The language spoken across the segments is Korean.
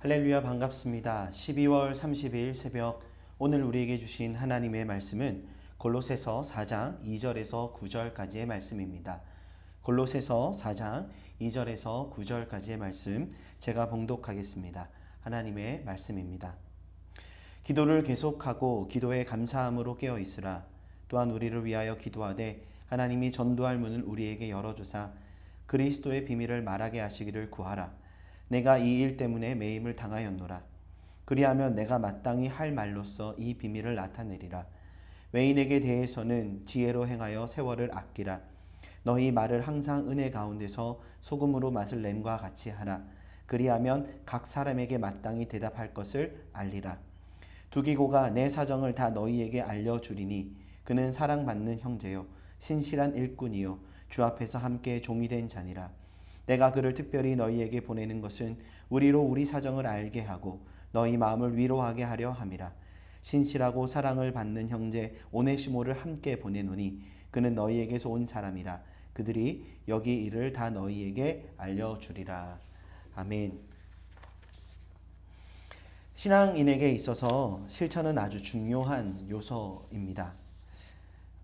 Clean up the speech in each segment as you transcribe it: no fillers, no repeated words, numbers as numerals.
할렐루야, 반갑습니다. 12월 30일 새벽 오늘 우리에게 주신 하나님의 말씀은 골로새서 4장 2절에서 9절까지의 말씀입니다. 골로새서 4장 2절에서 9절까지의 말씀 제가 봉독하겠습니다. 하나님의 말씀입니다. 기도를 계속하고 기도에 감사함으로 깨어 있으라. 또한 우리를 위하여 기도하되 하나님이 전도할 문을 우리에게 열어주사 그리스도의 비밀을 말하게 하시기를 구하라. 내가 이 일 때문에 매임을 당하였노라. 그리하면 내가 마땅히 할 말로써 이 비밀을 나타내리라. 외인에게 대해서는 지혜로 행하여 세월을 아끼라. 너희 말을 항상 은혜 가운데서 소금으로 맛을 냄과 같이 하라. 그리하면 각 사람에게 마땅히 대답할 것을 알리라. 두기고가 내 사정을 다 너희에게 알려주리니 그는 사랑받는 형제요 신실한 일꾼이요 주 앞에서 함께 종이 된 자니라. 내가 그를 특별히 너희에게 보내는 것은 우리로 우리 사정을 알게 하고 너희 마음을 위로하게 하려 함이라. 신실하고 사랑을 받는 형제 오네시모를 함께 보내노니 그는 너희에게서 온 사람이라. 그들이 여기 일을 다 너희에게 알려주리라. 아멘. 신앙인에게 있어서 실천은 아주 중요한 요소입니다.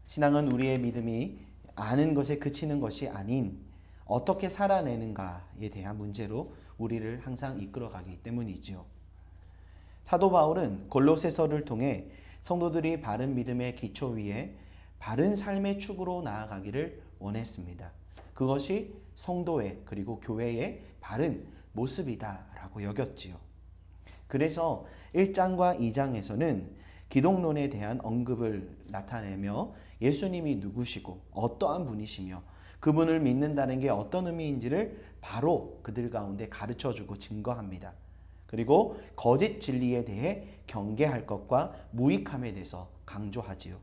신앙은 우리의 믿음이 아는 것에 그치는 것이 아닌 어떻게 살아내는가에 대한 문제로 우리를 항상 이끌어가기 때문이지요. 사도 바울은 골로새서를 통해 성도들이 바른 믿음의 기초 위에 바른 삶의 축으로 나아가기를 원했습니다. 그것이 성도의 그리고 교회의 바른 모습이다라고 여겼지요. 그래서 1장과 2장에서는 기독론에 대한 언급을 나타내며 예수님이 누구시고 어떠한 분이시며 그분을 믿는다는 게 어떤 의미인지를 바로 그들 가운데 가르쳐주고 증거합니다. 그리고 거짓 진리에 대해 경계할 것과 무익함에 대해서 강조하지요.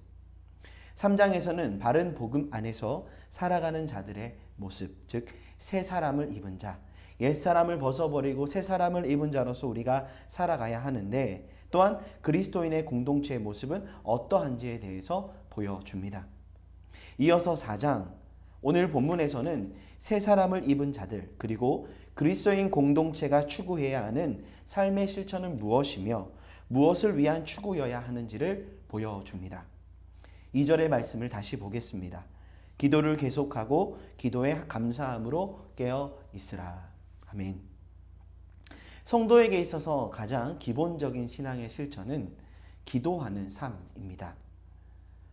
3장에서는 바른 복음 안에서 살아가는 자들의 모습, 즉 새 사람을 입은 자, 옛 사람을 벗어버리고 새 사람을 입은 자로서 우리가 살아가야 하는데 또한 그리스도인의 공동체의 모습은 어떠한지에 대해서 보여줍니다. 이어서 4장, 오늘 본문에서는 새 사람을 입은 자들 그리고 그리스도인 공동체가 추구해야 하는 삶의 실천은 무엇이며 무엇을 위한 추구여야 하는지를 보여줍니다. 2절의 말씀을 다시 보겠습니다. 기도를 계속하고 기도에 감사함으로 깨어 있으라. 아멘. 성도에게 있어서 가장 기본적인 신앙의 실천은 기도하는 삶입니다.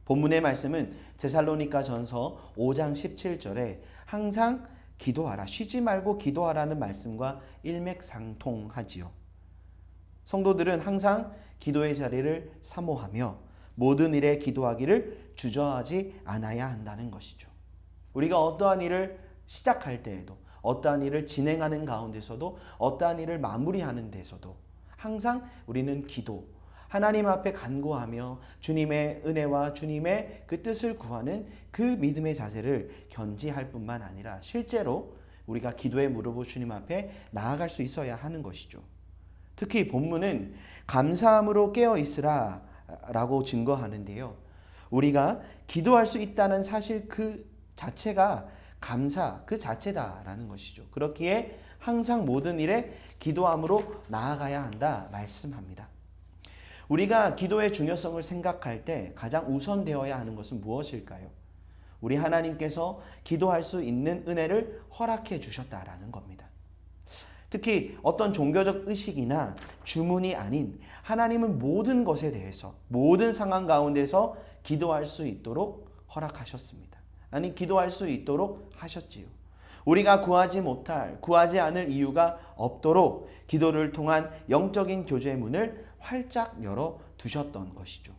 본문의 말씀은 데살로니가 전서 5장 17절에 항상 기도하라, 쉬지 말고 기도하라는 말씀과 일맥상통하지요. 성도들은 항상 기도의 자리를 사모하며 모든 일에 기도하기를 주저하지 않아야 한다는 것이죠. 우리가 어떠한 일을 시작할 때에도 어떠한 일을 진행하는 가운데서도 어떠한 일을 마무리하는 데서도 항상 우리는 기도, 하나님 앞에 간구하며 주님의 은혜와 주님의 그 뜻을 구하는 그 믿음의 자세를 견지할 뿐만 아니라 실제로 우리가 기도의 무릎을 주님 앞에 나아갈 수 있어야 하는 것이죠. 특히 본문은 감사함으로 깨어 있으라 라고 증거하는데요. 우리가 기도할 수 있다는 사실 그 자체가 감사 그 자체다라는 것이죠. 그렇기에 항상 모든 일에 기도함으로 나아가야 한다 말씀합니다. 우리가 기도의 중요성을 생각할 때 가장 우선되어야 하는 것은 무엇일까요? 우리 하나님께서 기도할 수 있는 은혜를 허락해 주셨다라는 겁니다. 특히 어떤 종교적 의식이나 주문이 아닌 하나님은 모든 것에 대해서 모든 상황 가운데서 기도할 수 있도록 허락하셨습니다. 아니 기도할 수 있도록 하셨지요. 우리가 구하지 않을 이유가 없도록 기도를 통한 영적인 교제의 문을 활짝 열어 두셨던 것이죠.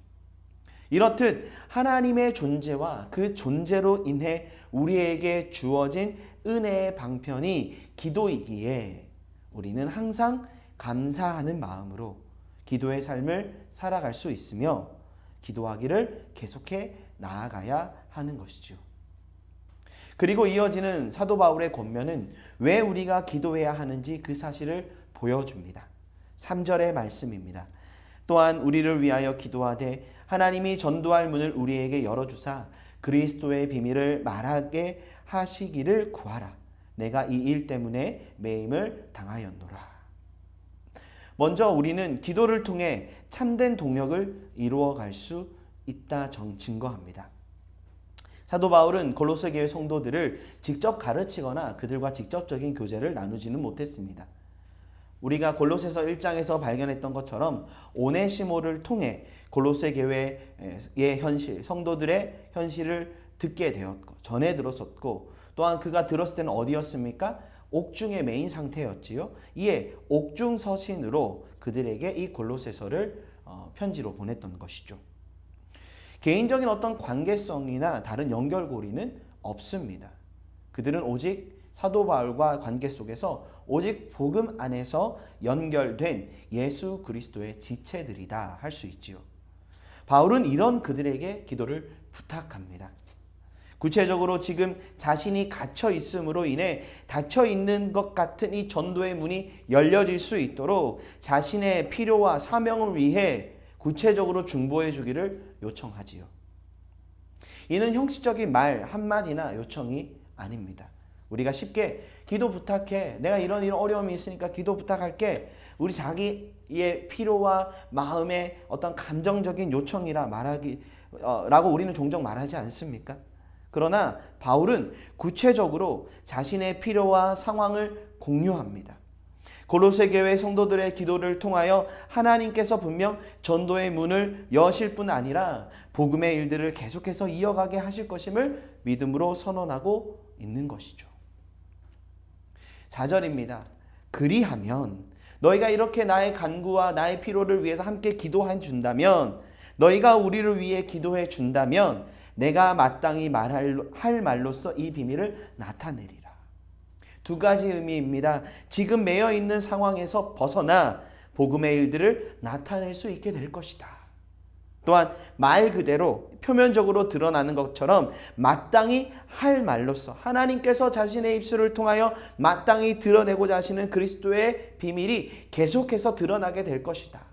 이렇듯 하나님의 존재와 그 존재로 인해 우리에게 주어진 은혜의 방편이 기도이기에 우리는 항상 감사하는 마음으로 기도의 삶을 살아갈 수 있으며 기도하기를 계속해 나아가야 하는 것이죠. 그리고 이어지는 사도 바울의 권면은 왜 우리가 기도해야 하는지 그 사실을 보여줍니다. 3절의 말씀입니다. 또한 우리를 위하여 기도하되 하나님이 전도할 문을 우리에게 열어주사 그리스도의 비밀을 말하게 하시기를 구하라. 내가 이 일 때문에 매임을 당하였노라. 먼저 우리는 기도를 통해 참된 동력을 이루어갈 수 있다 증거합니다. 사도 바울은 골로새 교회 성도들을 직접 가르치거나 그들과 직접적인 교제를 나누지는 못했습니다. 우리가 골로새서 1장에서 발견했던 것처럼 오네시모를 통해 골로새 교회의 현실, 성도들의 현실을 듣게 되었고 전해 들었었고, 또한 그가 들었을 때는 어디였습니까? 옥중에 매인 상태였지요. 이에 옥중 서신으로 그들에게 이 골로새서를 편지로 보냈던 것이죠. 개인적인 어떤 관계성이나 다른 연결고리는 없습니다. 그들은 오직 사도 바울과 관계 속에서 오직 복음 안에서 연결된 예수 그리스도의 지체들이다 할 수 있지요. 바울은 이런 그들에게 기도를 부탁합니다. 구체적으로 지금 자신이 갇혀 있음으로 인해 닫혀 있는 것 같은 이 전도의 문이 열려질 수 있도록 자신의 필요와 사명을 위해 구체적으로 중보해 주기를 요청하지요. 이는 형식적인 말 한마디나 요청이 아닙니다. 우리가 쉽게 기도 부탁해, 내가 이런 어려움이 있으니까 기도 부탁할게, 우리 자기의 필요와 마음의 어떤 감정적인 요청이라 라고 우리는 종종 말하지 않습니까? 그러나 바울은 구체적으로 자신의 필요와 상황을 공유합니다. 골로새 교회 성도들의 기도를 통하여 하나님께서 분명 전도의 문을 여실 뿐 아니라 복음의 일들을 계속해서 이어가게 하실 것임을 믿음으로 선언하고 있는 것이죠. 4절입니다. 그리하면 너희가 이렇게 나의 간구와 나의 필요를 위해서 함께 기도해 준다면, 너희가 우리를 위해 기도해 준다면 내가 마땅히 할 말로써 이 비밀을 나타내리라. 두 가지 의미입니다. 지금 매여 있는 상황에서 벗어나 복음의 일들을 나타낼 수 있게 될 것이다. 또한 말 그대로 표면적으로 드러나는 것처럼 마땅히 할 말로써 하나님께서 자신의 입술을 통하여 마땅히 드러내고자 하시는 그리스도의 비밀이 계속해서 드러나게 될 것이다.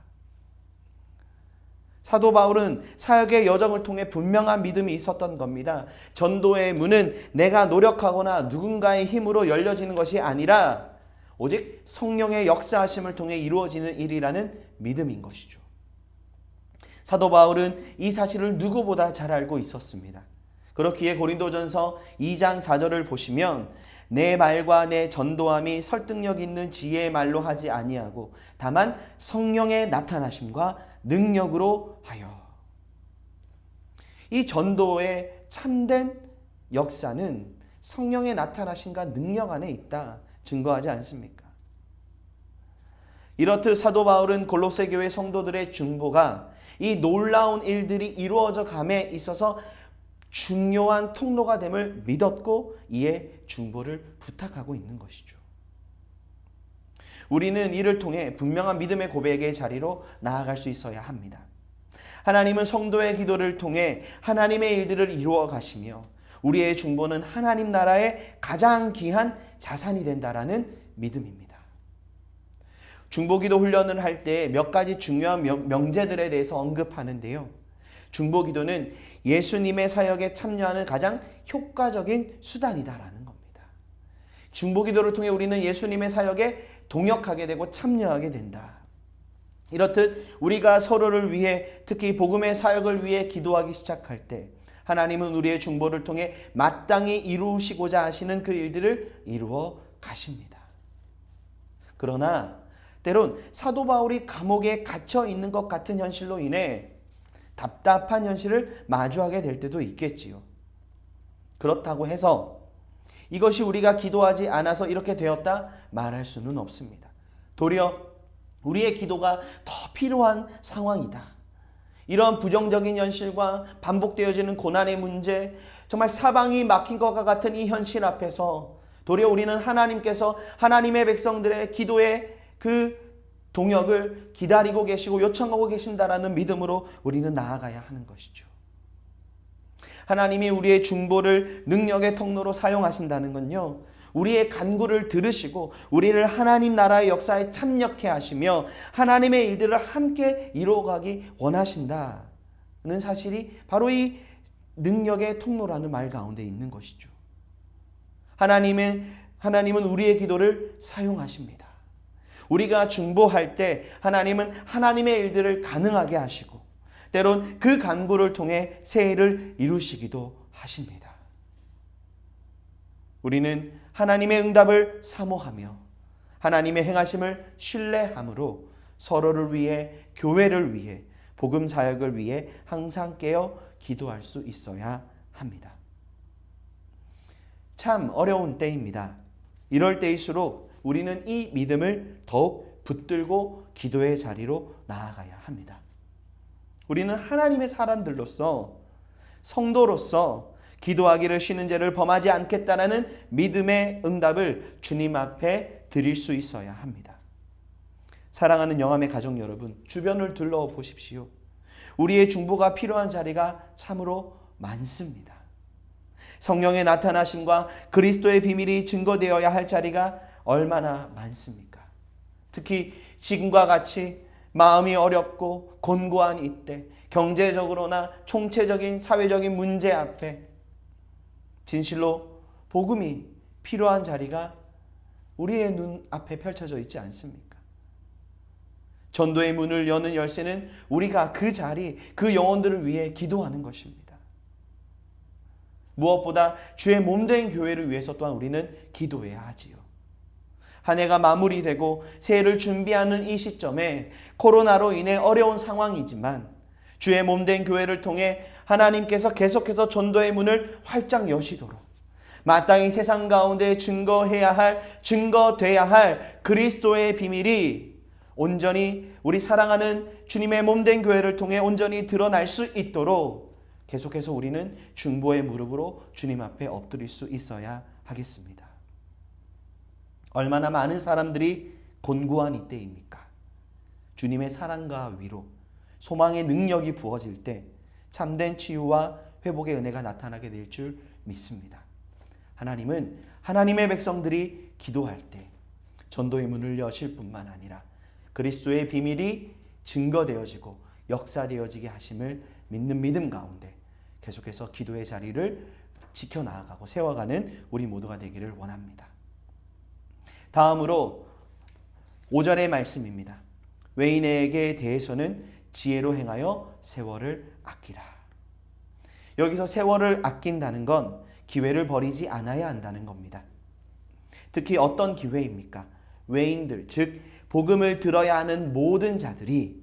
사도 바울은 사역의 여정을 통해 분명한 믿음이 있었던 겁니다. 전도의 문은 내가 노력하거나 누군가의 힘으로 열려지는 것이 아니라 오직 성령의 역사하심을 통해 이루어지는 일이라는 믿음인 것이죠. 사도 바울은 이 사실을 누구보다 잘 알고 있었습니다. 그렇기에 고린도전서 2장 4절을 보시면 내 말과 내 전도함이 설득력 있는 지혜의 말로 하지 아니하고 다만 성령의 나타나심과 능력으로 하여. 이 전도의 참된 역사는 성령의 나타나심과 능력 안에 있다 증거하지 않습니까? 이렇듯 사도 바울은 골로새 교회 성도들의 중보가 이 놀라운 일들이 이루어져 감에 있어서 중요한 통로가 됨을 믿었고 이에 중보를 부탁하고 있는 것이죠. 우리는 이를 통해 분명한 믿음의 고백의 자리로 나아갈 수 있어야 합니다. 하나님은 성도의 기도를 통해 하나님의 일들을 이루어 가시며 우리의 중보는 하나님 나라의 가장 귀한 자산이 된다라는 믿음입니다. 중보기도 훈련을 할 때 몇 가지 중요한 명제들에 대해서 언급하는데요. 중보기도는 예수님의 사역에 참여하는 가장 효과적인 수단이다라는 겁니다. 중보기도를 통해 우리는 예수님의 사역에 동역하게 되고 참여하게 된다. 이렇듯 우리가 서로를 위해, 특히 복음의 사역을 위해 기도하기 시작할 때 하나님은 우리의 중보를 통해 마땅히 이루시고자 하시는 그 일들을 이루어 가십니다. 그러나 때론 사도 바울이 감옥에 갇혀 있는 것 같은 현실로 인해 답답한 현실을 마주하게 될 때도 있겠지요. 그렇다고 해서 이것이 우리가 기도하지 않아서 이렇게 되었다 말할 수는 없습니다. 도리어 우리의 기도가 더 필요한 상황이다. 이런 부정적인 현실과 반복되어지는 고난의 문제, 정말 사방이 막힌 것과 같은 이 현실 앞에서 도리어 우리는 하나님께서 하나님의 백성들의 기도의 그 동역을 기다리고 계시고 요청하고 계신다라는 믿음으로 우리는 나아가야 하는 것이죠. 하나님이 우리의 중보를 능력의 통로로 사용하신다는 건요, 우리의 간구를 들으시고 우리를 하나님 나라의 역사에 참여케 하시며 하나님의 일들을 함께 이루어가기 원하신다는 사실이 바로 이 능력의 통로라는 말 가운데 있는 것이죠. 하나님은 우리의 기도를 사용하십니다. 우리가 중보할 때 하나님은 하나님의 일들을 가능하게 하시고 때론 그 간구를 통해 새 일을 이루시기도 하십니다. 우리는 하나님의 응답을 사모하며 하나님의 행하심을 신뢰함으로 서로를 위해, 교회를 위해, 복음 사역을 위해 항상 깨어 기도할 수 있어야 합니다. 참 어려운 때입니다. 이럴 때일수록 우리는 이 믿음을 더욱 붙들고 기도의 자리로 나아가야 합니다. 우리는 하나님의 사람들로서, 성도로서 기도하기를 쉬는 죄를 범하지 않겠다는 믿음의 응답을 주님 앞에 드릴 수 있어야 합니다. 사랑하는 영암의 가족 여러분, 주변을 둘러보십시오. 우리의 중보가 필요한 자리가 참으로 많습니다. 성령의 나타나심과 그리스도의 비밀이 증거되어야 할 자리가 얼마나 많습니까? 특히 지금과 같이 마음이 어렵고 곤고한 이때, 경제적으로나 총체적인 사회적인 문제 앞에 진실로 복음이 필요한 자리가 우리의 눈 앞에 펼쳐져 있지 않습니까? 전도의 문을 여는 열쇠는 우리가 그 자리, 그 영혼들을 위해 기도하는 것입니다. 무엇보다 주의 몸된 교회를 위해서 또한 우리는 기도해야 하지요. 한 해가 마무리되고 새해를 준비하는 이 시점에 코로나로 인해 어려운 상황이지만 주의 몸된 교회를 통해 하나님께서 계속해서 전도의 문을 활짝 여시도록 마땅히 세상 가운데 증거돼야 할 그리스도의 비밀이 온전히 우리 사랑하는 주님의 몸된 교회를 통해 온전히 드러날 수 있도록 계속해서 우리는 중보의 무릎으로 주님 앞에 엎드릴 수 있어야 하겠습니다. 얼마나 많은 사람들이 곤고한 이때입니까? 주님의 사랑과 위로, 소망의 능력이 부어질 때 참된 치유와 회복의 은혜가 나타나게 될 줄 믿습니다. 하나님은 하나님의 백성들이 기도할 때 전도의 문을 여실 뿐만 아니라 그리스도의 비밀이 증거되어지고 역사되어지게 하심을 믿는 믿음 가운데 계속해서 기도의 자리를 지켜나가고 세워가는 우리 모두가 되기를 원합니다. 다음으로 5절의 말씀입니다. 외인에게 대해서는 지혜로 행하여 세월을 아끼라. 여기서 세월을 아낀다는 건 기회를 버리지 않아야 한다는 겁니다. 특히 어떤 기회입니까? 외인들, 즉 복음을 들어야 하는 모든 자들이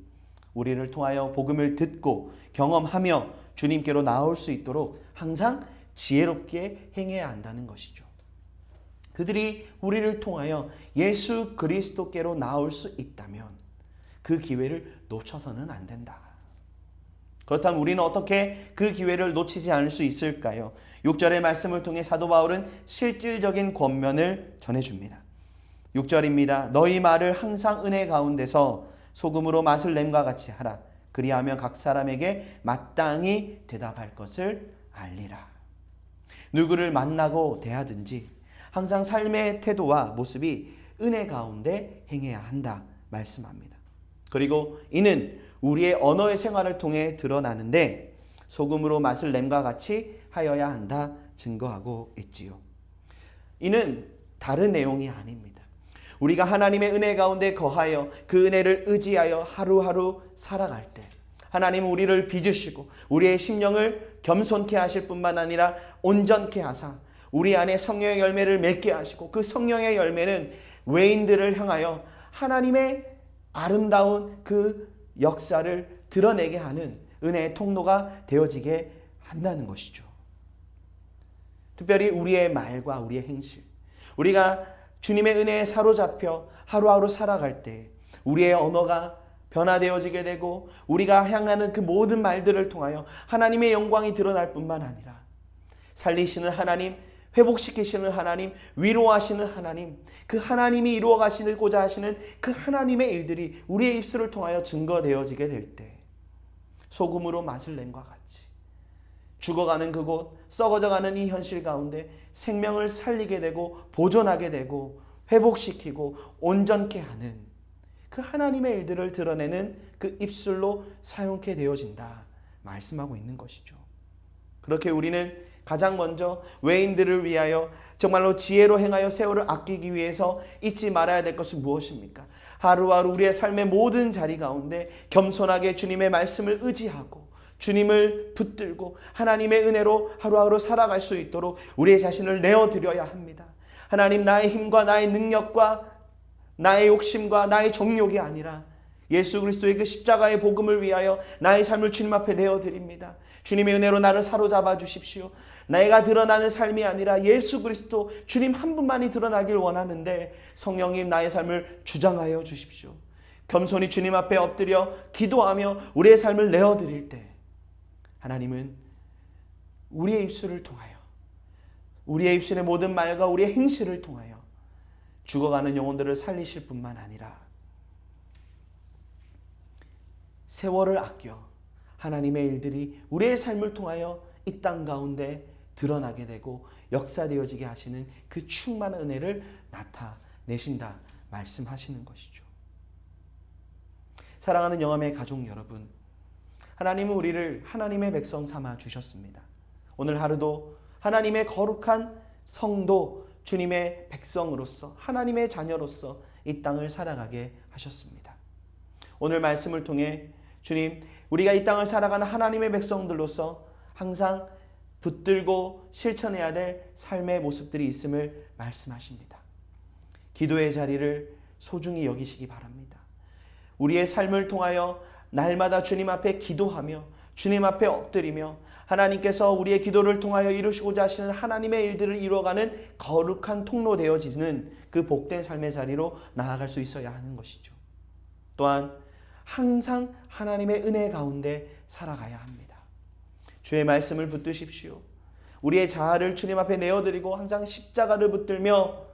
우리를 통하여 복음을 듣고 경험하며 주님께로 나올 수 있도록 항상 지혜롭게 행해야 한다는 것이죠. 그들이 우리를 통하여 예수 그리스도께로 나올 수 있다면 그 기회를 놓쳐서는 안 된다. 그렇다면 우리는 어떻게 그 기회를 놓치지 않을 수 있을까요? 6절의 말씀을 통해 사도 바울은 실질적인 권면을 전해줍니다. 6절입니다. 너희 말을 항상 은혜 가운데서 소금으로 맛을 냄과 같이 하라. 그리하면 각 사람에게 마땅히 대답할 것을 알리라. 누구를 만나고 대하든지 항상 삶의 태도와 모습이 은혜 가운데 행해야 한다 말씀합니다. 그리고 이는 우리의 언어의 생활을 통해 드러나는데 소금으로 맛을 냄과 같이 하여야 한다 증거하고 있지요. 이는 다른 내용이 아닙니다. 우리가 하나님의 은혜 가운데 거하여 그 은혜를 의지하여 하루하루 살아갈 때 하나님은 우리를 빚으시고 우리의 심령을 겸손케 하실 뿐만 아니라 온전케 하사 우리 안에 성령의 열매를 맺게 하시고 그 성령의 열매는 외인들을 향하여 하나님의 아름다운 그 역사를 드러내게 하는 은혜의 통로가 되어지게 한다는 것이죠. 특별히 우리의 말과 우리의 행실, 우리가 주님의 은혜에 사로잡혀 하루하루 살아갈 때 우리의 언어가 변화되어지게 되고 우리가 향하는 그 모든 말들을 통하여 하나님의 영광이 드러날 뿐만 아니라 살리시는 하나님, 회복시키시는 하나님, 위로하시는 하나님, 그 하나님이 이루어 가시고자 하시는 그 하나님의 일들이 우리의 입술을 통하여 증거되어지게 될 때 소금으로 맛을 낸과 같이 죽어가는 그곳, 썩어져가는 이 현실 가운데 생명을 살리게 되고 보존하게 되고 회복시키고 온전케 하는 그 하나님의 일들을 드러내는 그 입술로 사용케 되어진다 말씀하고 있는 것이죠. 그렇게 우리는 가장 먼저 외인들을 위하여 정말로 지혜로 행하여 세월을 아끼기 위해서 잊지 말아야 될 것은 무엇입니까? 하루하루 우리의 삶의 모든 자리 가운데 겸손하게 주님의 말씀을 의지하고 주님을 붙들고 하나님의 은혜로 하루하루 살아갈 수 있도록 우리의 자신을 내어드려야 합니다. 하나님, 나의 힘과 나의 능력과 나의 욕심과 나의 정욕이 아니라 예수 그리스도의 그 십자가의 복음을 위하여 나의 삶을 주님 앞에 내어드립니다. 주님의 은혜로 나를 사로잡아 주십시오. 내가 드러나는 삶이 아니라 예수 그리스도 주님 한 분만이 드러나길 원하는데 성령님, 나의 삶을 주장하여 주십시오. 겸손히 주님 앞에 엎드려 기도하며 우리의 삶을 내어드릴 때 하나님은 우리의 입술을 통하여, 우리의 입술의 모든 말과 우리의 행실을 통하여 죽어가는 영혼들을 살리실 뿐만 아니라 세월을 아껴 하나님의 일들이 우리의 삶을 통하여 이 땅 가운데 드러나게 되고 역사되어지게 하시는 그 충만한 은혜를 나타내신다 말씀하시는 것이죠. 사랑하는 영암의 가족 여러분, 하나님은 우리를 하나님의 백성 삼아 주셨습니다. 오늘 하루도 하나님의 거룩한 성도, 주님의 백성으로서, 하나님의 자녀로서 이 땅을 살아가게 하셨습니다. 오늘 말씀을 통해 주님, 우리가 이 땅을 살아가는 하나님의 백성들로서 항상 붙들고 실천해야 될 삶의 모습들이 있음을 말씀하십니다. 기도의 자리를 소중히 여기시기 바랍니다. 우리의 삶을 통하여 날마다 주님 앞에 기도하며 주님 앞에 엎드리며 하나님께서 우리의 기도를 통하여 이루시고자 하시는 하나님의 일들을 이루어가는 거룩한 통로 되어지는 그 복된 삶의 자리로 나아갈 수 있어야 하는 것이죠. 또한 항상 하나님의 은혜 가운데 살아가야 합니다. 주의 말씀을 붙드십시오. 우리의 자아를 주님 앞에 내어드리고 항상 십자가를 붙들며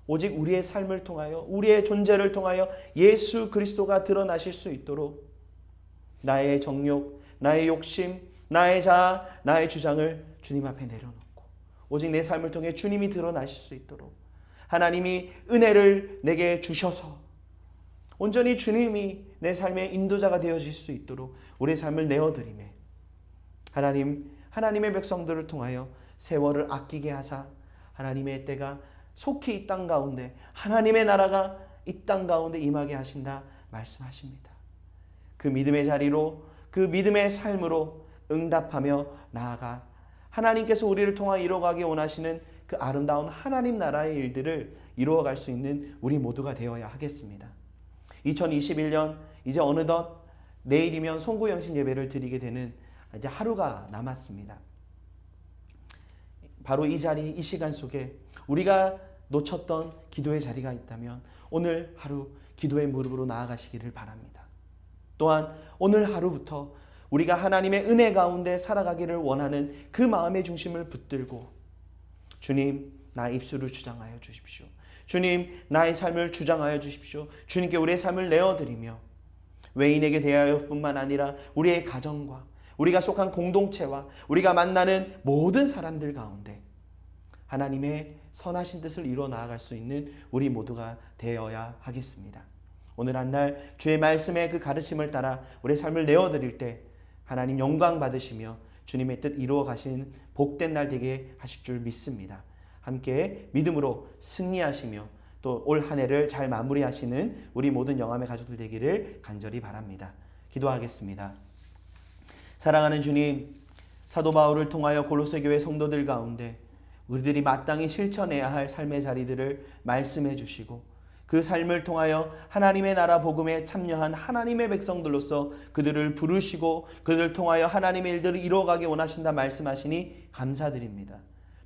오직 우리의 삶을 통하여, 우리의 존재를 통하여 예수 그리스도가 드러나실 수 있도록 나의 정욕, 나의 욕심, 나의 자아, 나의 주장을 주님 앞에 내려놓고 오직 내 삶을 통해 주님이 드러나실 수 있도록 하나님이 은혜를 내게 주셔서 온전히 주님이 내 삶의 인도자가 되어질 수 있도록 우리의 삶을 내어드리매 하나님의 백성들을 통하여 세월을 아끼게 하사 하나님의 때가 속히 이 땅 가운데, 하나님의 나라가 이 땅 가운데 임하게 하신다 말씀하십니다. 그 믿음의 자리로, 그 믿음의 삶으로 응답하며 나아가 하나님께서 우리를 통하여 이루어가기 원하시는 그 아름다운 하나님 나라의 일들을 이루어갈 수 있는 우리 모두가 되어야 하겠습니다. 2021년 이제 어느덧 내일이면 송구영신 예배를 드리게 되는 이제 하루가 남았습니다. 바로 이 자리, 이 시간 속에 우리가 놓쳤던 기도의 자리가 있다면 오늘 하루 기도의 무릎으로 나아가시기를 바랍니다. 또한 오늘 하루부터 우리가 하나님의 은혜 가운데 살아가기를 원하는 그 마음의 중심을 붙들고 주님, 나의 입술을 주장하여 주십시오. 주님, 나의 삶을 주장하여 주십시오. 주님께 우리의 삶을 내어드리며 외인에게 대하여 뿐만 아니라 우리의 가정과 우리가 속한 공동체와 우리가 만나는 모든 사람들 가운데 하나님의 선하신 뜻을 이루어 나아갈 수 있는 우리 모두가 되어야 하겠습니다. 오늘 한날 주의 말씀의 그 가르침을 따라 우리의 삶을 내어드릴 때 하나님 영광 받으시며 주님의 뜻 이루어 가신 복된 날 되게 하실 줄 믿습니다. 함께 믿음으로 승리하시며 또 올 한 해를 잘 마무리하시는 우리 모든 영암의 가족들 되기를 간절히 바랍니다. 기도하겠습니다. 사랑하는 주님, 사도 바울을 통하여 골로새 교회 성도들 가운데 우리들이 마땅히 실천해야 할 삶의 자리들을 말씀해 주시고 그 삶을 통하여 하나님의 나라 복음에 참여한 하나님의 백성들로서 그들을 부르시고 그들을 통하여 하나님의 일들을 이루어가기 원하신다 말씀하시니 감사드립니다.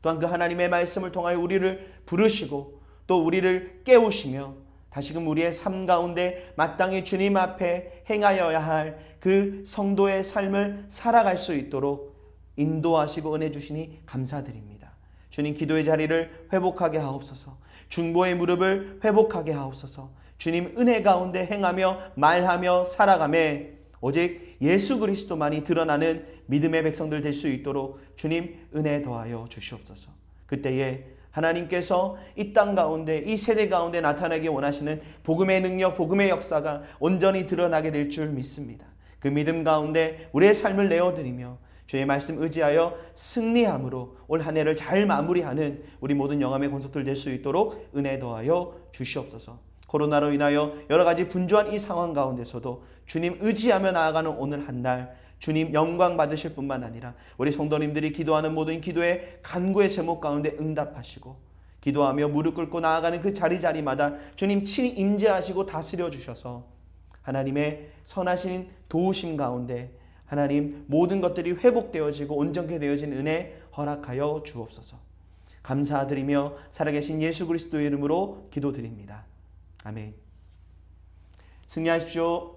또한 그 하나님의 말씀을 통하여 우리를 부르시고 또 우리를 깨우시며 다시금 우리의 삶 가운데 마땅히 주님 앞에 행하여야 할 그 성도의 삶을 살아갈 수 있도록 인도하시고 은혜 주시니 감사드립니다. 주님, 기도의 자리를 회복하게 하옵소서. 중보의 무릎을 회복하게 하옵소서. 주님, 은혜 가운데 행하며 말하며 살아가매 오직 예수 그리스도만이 드러나는 믿음의 백성들 될 수 있도록 주님 은혜 더하여 주시옵소서. 그때에 하나님께서 이 땅 가운데, 이 세대 가운데 나타나기 원하시는 복음의 능력, 복음의 역사가 온전히 드러나게 될 줄 믿습니다. 그 믿음 가운데 우리의 삶을 내어드리며 주의 말씀 의지하여 승리함으로 올 한 해를 잘 마무리하는 우리 모든 영암의 권속들 될 수 있도록 은혜 더하여 주시옵소서. 코로나로 인하여 여러 가지 분주한 이 상황 가운데서도 주님 의지하며 나아가는 오늘 한 날 주님 영광 받으실 뿐만 아니라 우리 성도님들이 기도하는 모든 기도의 간구의 제목 가운데 응답하시고 기도하며 무릎 꿇고 나아가는 그 자리자리마다 주님 친히 임재하시고 다스려 주셔서 하나님의 선하신 도우심 가운데 하나님 모든 것들이 회복되어지고 온전케 되어진 은혜 허락하여 주옵소서. 감사드리며 살아계신 예수 그리스도의 이름으로 기도드립니다. 아멘. 승리하십시오.